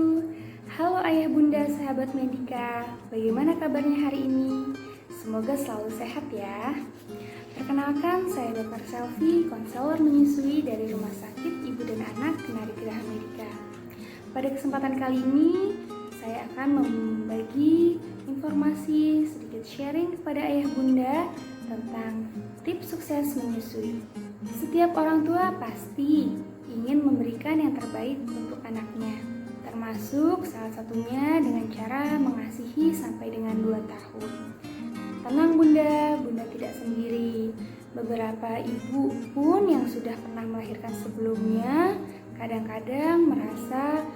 Halo ayah bunda sahabat Medika, bagaimana kabarnya hari ini? Semoga selalu sehat ya. Perkenalkan, saya Dr. Selvi, konselor menyusui dari Rumah Sakit Ibu dan Anak Kenari Geraha Medika. Pada kesempatan kali ini, saya akan membagi informasi sedikit sharing kepada ayah bunda tentang tips sukses menyusui. Setiap orang tua pasti ingin memberikan yang terbaik untuk anaknya, termasuk salah satunya dengan cara mengasihi sampai dengan 2 tahun. Tenang bunda, bunda tidak sendiri. Beberapa ibu pun yang sudah pernah melahirkan sebelumnya kadang-kadang merasa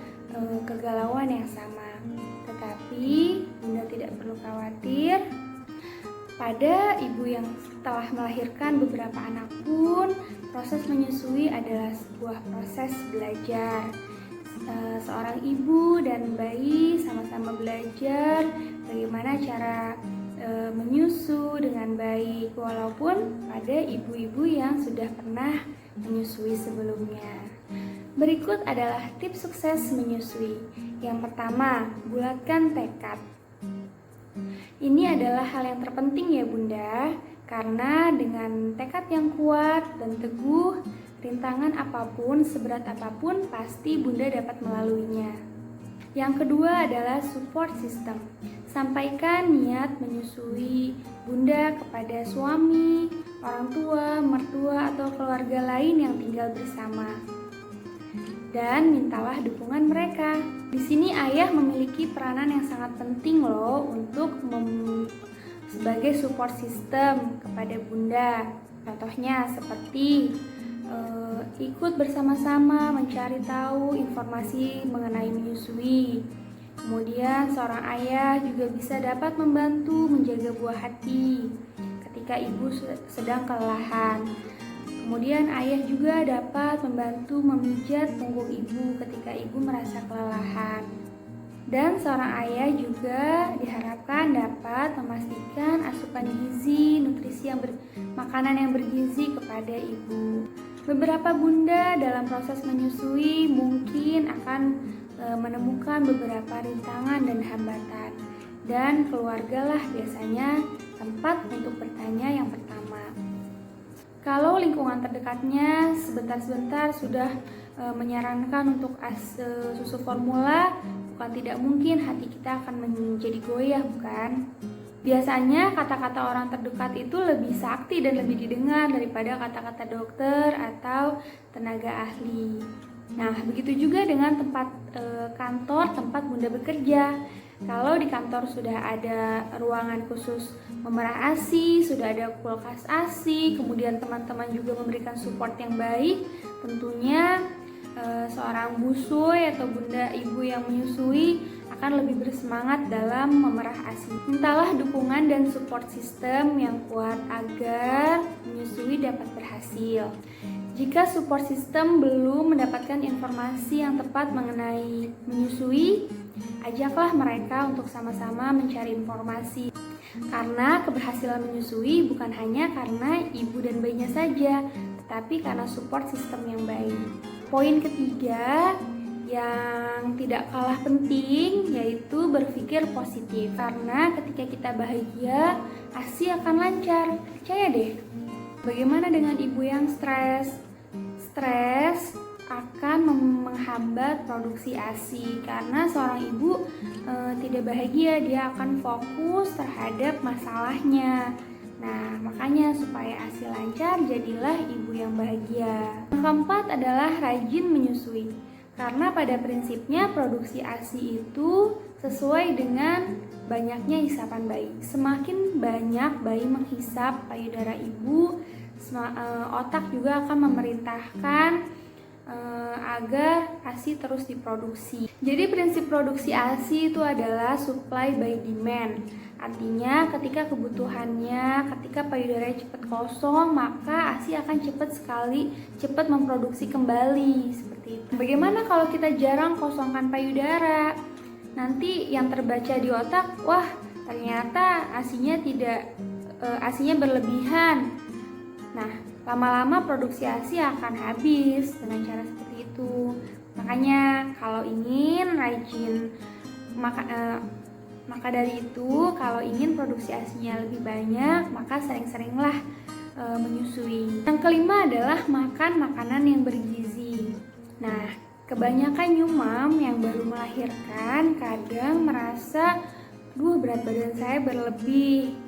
kegalauan yang sama. Tetapi bunda tidak perlu khawatir. Pada ibu yang telah melahirkan beberapa anak pun, proses menyusui adalah sebuah proses belajar. Seorang ibu dan bayi sama-sama belajar bagaimana cara menyusu dengan baik, walaupun pada ibu-ibu yang sudah pernah menyusui sebelumnya. Berikut adalah tips sukses menyusui. Yang pertama, bulatkan tekad. Ini adalah hal yang terpenting ya bunda, karena dengan tekad yang kuat dan teguh, rintangan apapun, seberat apapun, pasti bunda dapat melaluinya. Yang kedua adalah support system. Sampaikan niat menyusui bunda kepada suami, orang tua, mertua, atau keluarga lain yang tinggal bersama. Dan mintalah dukungan mereka. Di sini ayah memiliki peranan yang sangat penting loh untuk sebagai support system kepada bunda. Contohnya seperti ikut bersama-sama mencari tahu informasi mengenai menyusui. Kemudian seorang ayah juga bisa dapat membantu menjaga buah hati ketika ibu sedang kelelahan. Kemudian ayah juga dapat membantu memijat punggung ibu ketika ibu merasa kelelahan. Dan seorang ayah juga diharapkan dapat memastikan asupan gizi, nutrisi makanan yang bergizi kepada ibu. Beberapa bunda dalam proses menyusui mungkin akan menemukan beberapa rintangan dan hambatan. Dan keluargalah biasanya tempat untuk bertanya yang pertama. Kalau lingkungan terdekatnya sebentar-sebentar sudah menyarankan untuk susu formula, bukan tidak mungkin hati kita akan menjadi goyah, bukan? Biasanya kata-kata orang terdekat itu lebih sakti dan lebih didengar daripada kata-kata dokter atau tenaga ahli. Nah, begitu juga dengan tempat kantor, tempat bunda bekerja. Kalau di kantor sudah ada ruangan khusus memerah ASI, sudah ada kulkas ASI, kemudian teman-teman juga memberikan support yang baik, tentunya seorang busui atau bunda ibu yang menyusui akan lebih bersemangat dalam memerah ASI. Mintalah dukungan dan support system yang kuat agar menyusui dapat berhasil. Jika support system belum mendapatkan informasi yang tepat mengenai menyusui, ajaklah mereka untuk sama-sama mencari informasi. Karena keberhasilan menyusui bukan hanya karena ibu dan bayinya saja, tetapi karena support system yang baik. Poin ketiga yang tidak kalah penting yaitu berpikir positif. Karena ketika kita bahagia, ASI akan lancar. Percaya deh. Bagaimana dengan ibu yang stres? Stres akan menghambat produksi ASI karena seorang ibu tidak bahagia, dia akan fokus terhadap masalahnya. Nah, makanya supaya ASI lancar, jadilah ibu yang bahagia. Yang keempat adalah rajin menyusui. Karena pada prinsipnya produksi ASI itu sesuai dengan banyaknya hisapan bayi. Semakin banyak bayi menghisap payudara ibu, otak juga akan memerintahkan agar ASI terus diproduksi. Jadi prinsip produksi ASI itu adalah supply by demand. Artinya ketika kebutuhannya, ketika payudaranya cepat kosong, maka ASI akan cepat memproduksi kembali seperti itu. Bagaimana kalau kita jarang kosongkan payudara? Nanti yang terbaca di otak, wah ternyata ASInya berlebihan. Nah, lama-lama produksi ASI akan habis dengan cara seperti itu. Makanya kalau ingin rajin maka dari itu kalau ingin produksi ASINya lebih banyak, maka sering-seringlah menyusui. Yang kelima adalah makan makanan yang bergizi. Nah, kebanyakan nyumam yang baru melahirkan kadang merasa, berat badan saya berlebih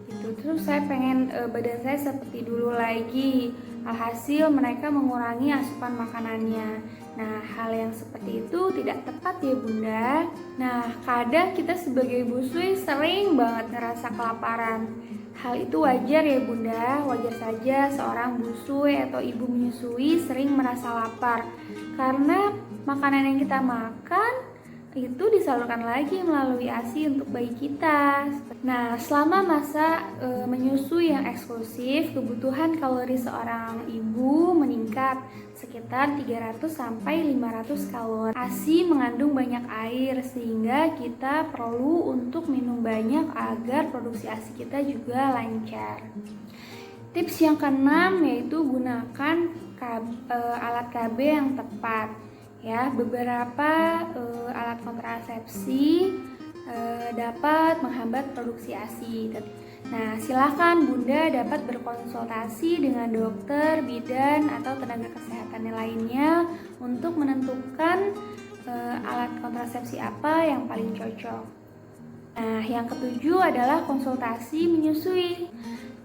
gitu. Terus saya pengen badan saya seperti dulu lagi. Alhasil mereka mengurangi asupan makanannya. Nah, hal yang seperti itu tidak tepat ya Bunda. Nah, kadang kita sebagai busui sering banget ngerasa kelaparan. Hal itu wajar ya Bunda, wajar saja seorang busui atau ibu menyusui sering merasa lapar. Karena makanan yang kita makan itu disalurkan lagi melalui ASI untuk bayi kita. Nah, selama masa menyusui yang eksklusif, kebutuhan kalori seorang ibu meningkat sekitar 300 sampai 500 kalori. ASI mengandung banyak air sehingga kita perlu untuk minum banyak agar produksi ASI kita juga lancar. Tips yang keenam yaitu gunakan alat KB yang tepat. Ya, beberapa alat kontrasepsi dapat menghambat produksi ASI. Nah, silakan Bunda dapat berkonsultasi dengan dokter, bidan, atau tenaga kesehatan lainnya untuk menentukan alat kontrasepsi apa yang paling cocok. Nah, yang ketujuh adalah konsultasi menyusui.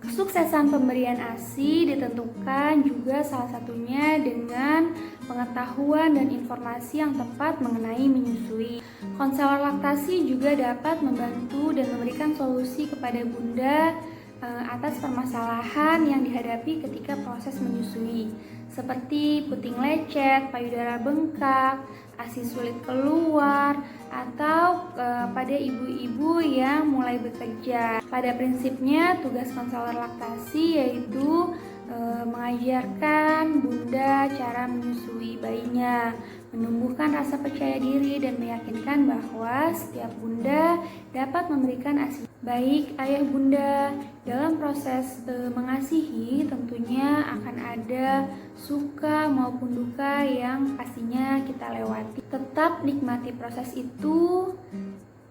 Kesuksesan pemberian ASI ditentukan juga salah satunya dengan pengetahuan dan informasi yang tepat mengenai menyusui. Konselor laktasi juga dapat membantu dan memberikan solusi kepada Bunda atas permasalahan yang dihadapi ketika proses menyusui, seperti puting lecet, payudara bengkak, ASI sulit keluar, atau pada ibu-ibu yang mulai bekerja. Pada prinsipnya, tugas konselor laktasi yaitu mengajarkan Bunda cara menyusui bayinya, menumbuhkan rasa percaya diri dan meyakinkan bahwa setiap Bunda dapat memberikan ASI. Baik ayah Bunda, dalam proses mengasihi tentunya akan ada suka maupun duka yang pastinya kita lewati. Tetap nikmati proses itu,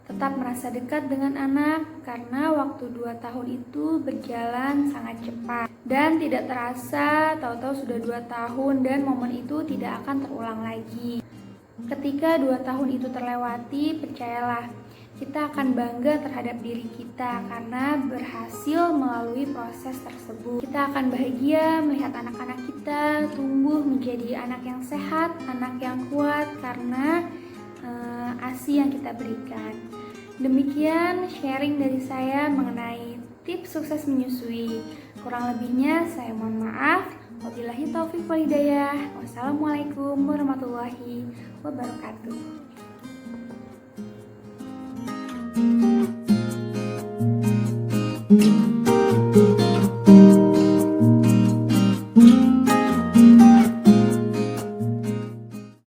tetap merasa dekat dengan anak karena waktu 2 tahun itu berjalan sangat cepat dan tidak terasa tahu-tahu sudah 2 tahun dan momen itu tidak akan terulang lagi. Ketika 2 tahun itu terlewati, percayalah kita akan bangga terhadap diri kita karena berhasil melalui proses tersebut. Kita akan bahagia melihat anak-anak kita tumbuh menjadi anak yang sehat, anak yang kuat karena ASI yang kita berikan. Demikian sharing dari saya mengenai tips sukses menyusui. Kurang lebihnya saya mohon maaf. Wabillahi taufiq wal hidayah. Wassalamualaikum warahmatullahi wabarakatuh.